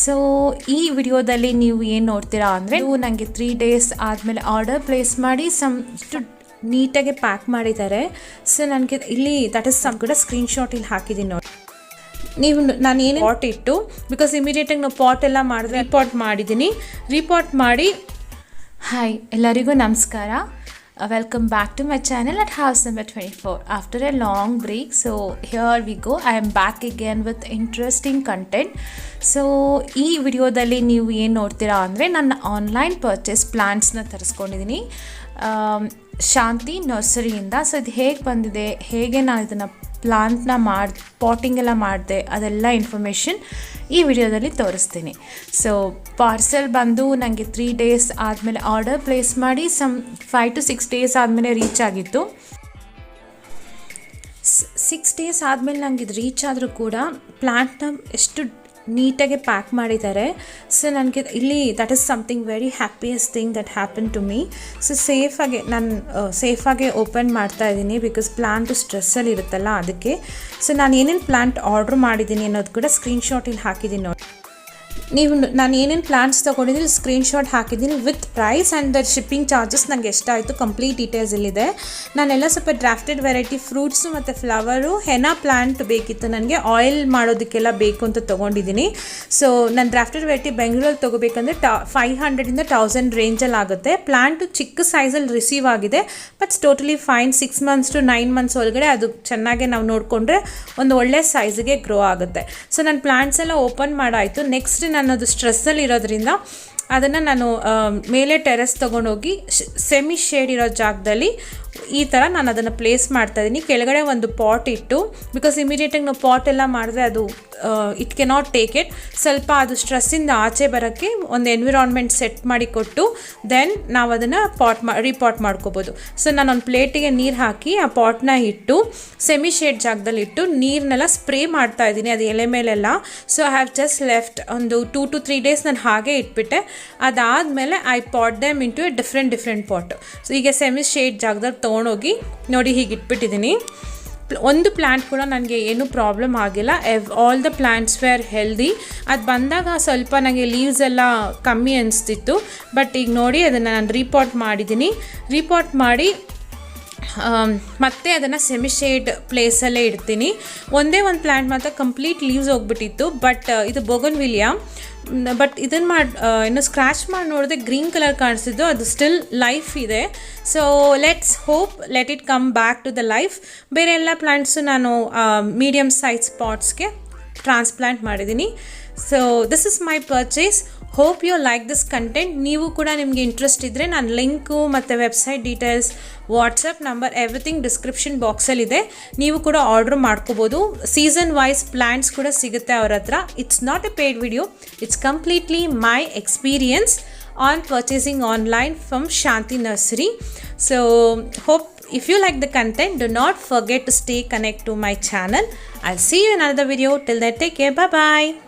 So ಈ ವಿಡಿಯೋದಲ್ಲಿ ನೀವು ಏನು ನೋಡ್ತೀರಾ ಅಂದರೆ ನನಗೆ 3 days ಆದಮೇಲೆ ಆರ್ಡರ್ ಪ್ಲೇಸ್ ಮಾಡಿ ಇಷ್ಟು ನೀಟಾಗಿ ಪ್ಯಾಕ್ ಮಾಡಿದ್ದಾರೆ. ಸೊ ನನಗೆ ಇಲ್ಲಿ ದಟ್ ಇಸ್ ಕೂಡ ಸ್ಕ್ರೀನ್ಶಾಟ್ ಇಲ್ಲಿ ಹಾಕಿದ್ದೀನಿ ನೋಡಿ. ನಾನು ಏನೇ ಪಾಟ್ ಇಟ್ಟು ಬಿಕಾಸ್ ಇಮಿಡಿಯೇಟಾಗಿ ನಾವು ಪಾಟ್ ಎಲ್ಲ ಮಾಡಿದ್ರೆ ರೀಪಾಟ್ ಮಾಡಿದ್ದೀನಿ. ರೀಪಾಟ್ ಮಾಡಿ ಹಾಯ್ ಎಲ್ಲರಿಗೂ ನಮಸ್ಕಾರ. Welcome back to my channel at house number 24 after a long break. So here we go, I am back again with interesting content. So ಈ ವಿಡಿಯೋದಲ್ಲಿ ನೀವು ಏನು ನೋಡ್ತೀರಾ ಅಂದರೆ ನನ್ನ ಆನ್ಲೈನ್ ಪರ್ಚೇಸ್ ಪ್ಲಾಂಟ್ಸ್ನ ತರಿಸ್ಕೊಂಡಿದ್ದೀನಿ ಶಾಂತಿ ನರ್ಸರಿಯಿಂದ. ಸೊ ಇದು ಹೇಗೆ ಬಂದಿದೆ, ಹೇಗೆ ನಾನು ಇದನ್ನು ಪ್ಲಾಂಟ್ನ ಪಾಟಿಂಗ್ ಎಲ್ಲ ಮಾಡಿದೆ, ಅದೆಲ್ಲ ಇನ್ಫಾರ್ಮೇಷನ್ ಈ ವಿಡಿಯೋದಲ್ಲಿ ತೋರಿಸ್ತೀನಿ. ಸೊ ಪಾರ್ಸೆಲ್ ಬಂದು ನನಗೆ 3 days ಆದಮೇಲೆ ಆರ್ಡರ್ ಪ್ಲೇಸ್ ಮಾಡಿ 5 to 6 days ಆದಮೇಲೆ ರೀಚ್ ಆಗಿತ್ತು. 6 days ಆದಮೇಲೆ ನನಗೆ ಇದು ರೀಚ್ ಆದರೂ ಕೂಡ ಪ್ಲಾಂಟ್ನ ಎಷ್ಟು ನೀಟಾಗಿ ಪ್ಯಾಕ್ ಮಾಡಿದ್ದಾರೆ. ಸೊ ನನಗೆ ಇಲ್ಲಿ that is something very happiest thing that happen to me. So ಸೇಫಾಗಿ ಓಪನ್ ಮಾಡ್ತಾ ಇದ್ದೀನಿ ಬಿಕಾಸ್ ಪ್ಲಾಂಟು ಸ್ಟ್ರೆಸ್ಸಲ್ಲಿ ಇರುತ್ತಲ್ಲ ಅದಕ್ಕೆ. ಸೊ ನಾನು ಏನೇನು ಪ್ಲಾಂಟ್ ಆರ್ಡ್ರ್ ಮಾಡಿದ್ದೀನಿ ಅನ್ನೋದು ಕೂಡ ಸ್ಕ್ರೀನ್ಶಾಟ್ ಇಲ್ಲಿ ಹಾಕಿದ್ದೀನಿ ನೋಡಿ. ನಾನು ಏನೇನು ಪ್ಲಾಂಟ್ಸ್ ತೊಗೊಂಡಿದ್ದೀನಿ ಸ್ಕ್ರೀನ್ಶಾಟ್ ಹಾಕಿದ್ದೀನಿ with price and the shipping charges ನನಗೆ ಎಷ್ಟಾಯಿತು ಕಂಪ್ಲೀಟ್ ಡೀಟೇಲ್ಸ್ ಇಲ್ಲಿದೆ. ನಾನೆಲ್ಲ ಸ್ವಲ್ಪ ಡ್ರಾಫ್ಟೆಡ್ ವೆರೈಟಿ ಫ್ರೂಟ್ಸು ಮತ್ತು ಫ್ಲವರು ಹೆನಾ ಪ್ಲಾಂಟ್ ಬೇಕಿತ್ತು, ನನಗೆ ಆಯಿಲ್ ಮಾಡೋದಕ್ಕೆಲ್ಲ ಬೇಕು ಅಂತ ತೊಗೊಂಡಿದ್ದೀನಿ. ಸೊ ನಾನು ಡ್ರಾಫ್ಟೆಡ್ ವೆರೈಟಿ ಬೆಂಗಳೂರಲ್ಲಿ ತೊಗೋಬೇಕಂದ್ರೆ 500 to 1000 ರೇಂಜಲ್ಲಿ ಆಗುತ್ತೆ. ಪ್ಲಾಂಟು ಚಿಕ್ಕ ಸೈಜಲ್ಲಿ ರಿಸೀವ್ ಆಗಿದೆ, but totally fine. 6 months to 9 months ಒಳಗಡೆ ಅದು ಚೆನ್ನಾಗಿ ನಾವು ನೋಡಿಕೊಂಡ್ರೆ ಒಂದು ಒಳ್ಳೆ ಸೈಜಿಗೆ ಗ್ರೋ ಆಗುತ್ತೆ. ಸೊ ನಾನು ಪ್ಲಾಂಟ್ಸ್ ಎಲ್ಲ ಓಪನ್ ಮಾಡಾಯಿತು. ನೆಕ್ಸ್ಟ್ ನಾನು ಅದು ಸ್ಟ್ರೆಸ್ಸಲ್ಲಿ ಇರೋದ್ರಿಂದ ಅದನ್ನು ನಾನು ಮೇಲೆ ಟೆರೆಸ್ ತೊಗೊಂಡೋಗಿ ಸೆಮಿ ಶೇಡ್ ಇರೋ ಜಾಗದಲ್ಲಿ ಈ ಥರ ನಾನು ಅದನ್ನು ಪ್ಲೇಸ್ ಮಾಡ್ತಾಯಿದ್ದೀನಿ. ಕೆಳಗಡೆ ಒಂದು ಪಾಟ್ ಇಟ್ಟು ಬಿಕಾಸ್ ಇಮಿಡಿಯೇಟಾಗಿ ನಾವು ಪಾಟ್ ಎಲ್ಲ ಮಾಡಿದ್ರೆ ಅದು ಇಟ್ ಕೆನಾಟ್ ಟೇಕ್ ಇಟ್. ಸ್ವಲ್ಪ ಅದು ಸ್ಟ್ರೆಸ್ಸಿಂದ ಆಚೆ ಬರೋಕ್ಕೆ ಒಂದು ಎನ್ವಿರಾನ್ಮೆಂಟ್ ಸೆಟ್ ಮಾಡಿ ಕೊಟ್ಟು ದೆನ್ ನಾವು ಅದನ್ನು ರೀಪಾಟ್ ಮಾಡ್ಕೋಬೋದು. ಸೊ ನಾನು ಒಂದು ಪ್ಲೇಟಿಗೆ ನೀರು ಹಾಕಿ ಆ ಪಾಟ್ನ ಇಟ್ಟು ಸೆಮಿ ಶೇಡ್ ಜಾಗದಲ್ಲಿ ಇಟ್ಟು ನೀರನ್ನೆಲ್ಲ ಸ್ಪ್ರೇ ಮಾಡ್ತಾಯಿದ್ದೀನಿ ಅದು ಎಲೆ ಮೇಲೆಲ್ಲ. So I have just left ಒಂದು 2 to 3 days ನಾನು ಹಾಗೆ ಇಟ್ಬಿಟ್ಟೆ. ಅದಾದಮೇಲೆ I pot them into A different pot. So ಈಗ ಸೆಮಿ ಶೇಡ್ ಜಾಗದಲ್ಲಿ ತೊಗೊಂಡೋಗಿ ನೋಡಿ ಹೀಗೆ ಇಟ್ಬಿಟ್ಟಿದ್ದೀನಿ. ಒಂದು ಪ್ಲ್ಯಾಂಟ್ ಕೂಡ ನನಗೆ ಏನೂ ಪ್ರಾಬ್ಲಮ್ ಆಗಿಲ್ಲ. All the plants were healthy. ಅದು ಬಂದಾಗ ಸ್ವಲ್ಪ ನನಗೆ ಲೀವ್ಸ್ ಎಲ್ಲ ಕಮ್ಮಿ ಅನಿಸ್ತಿತ್ತು, ಬಟ್ ಈಗ ನೋಡಿ ಅದನ್ನು ನಾನು ರೀಪಾಟ್ ಮಾಡಿದ್ದೀನಿ. ರೀಪಾಟ್ ಮಾಡಿ ಮತ್ತೆ ಅದನ್ನು ಸೆಮಿ ಶೇಡ್ ಪ್ಲೇಸಲ್ಲೇ ಇಡ್ತೀನಿ. ಒಂದೇ ಒಂದು ಪ್ಲ್ಯಾಂಟ್ ಮಾತ್ರ ಕಂಪ್ಲೀಟ್ ಲೀವ್ಸ್ ಹೋಗ್ಬಿಟ್ಟಿತ್ತು, ಬಟ್ ಇದು ಬೋಗನ್ವಿಲಿಯಾ. ಬಟ್ ಇದನ್ನು ಇನ್ನು ಸ್ಕ್ರ್ಯಾಚ್ ಮಾಡಿ ನೋಡಿದ್ರೆ ಗ್ರೀನ್ ಕಲರ್ ಕಾಣಿಸ್ತಿದ್ದು, ಅದು ಸ್ಟಿಲ್ ಲೈಫ್ ಇದೆ. So let it come back to the life. ಬೇರೆ ಎಲ್ಲ ಪ್ಲ್ಯಾಂಟ್ಸು ನಾನು ಮೀಡಿಯಮ್ ಸೈಜ್ ಪಾಟ್ಸ್ಗೆ ಟ್ರಾನ್ಸ್ಪ್ಲಾಂಟ್ ಮಾಡಿದ್ದೀನಿ. So this is my purchase. Hope you like this content. ನೀವು ಕೂಡ ನಿಮಗೆ ಇಂಟ್ರೆಸ್ಟ್ ಇದ್ದರೆ ನಾನು ಲಿಂಕು ಮತ್ತು website details, whatsapp number everything description ಬಾಕ್ಸಲ್ಲಿದೆ. ನೀವು ಕೂಡ ಆರ್ಡ್ರ್ ಮಾಡ್ಕೋಬೋದು. ಸೀಸನ್ ವೈಸ್ ಪ್ಲ್ಯಾಂಟ್ಸ್ ಕೂಡ ಸಿಗುತ್ತೆ ಅವ್ರ ಹತ್ರ. It's not A paid video, it's completely my experience on purchasing online from Shanti Nursery. So hope if you like the content, do not forget to stay connected to my channel. I'll see you in another video. Till then, take care. Bye bye.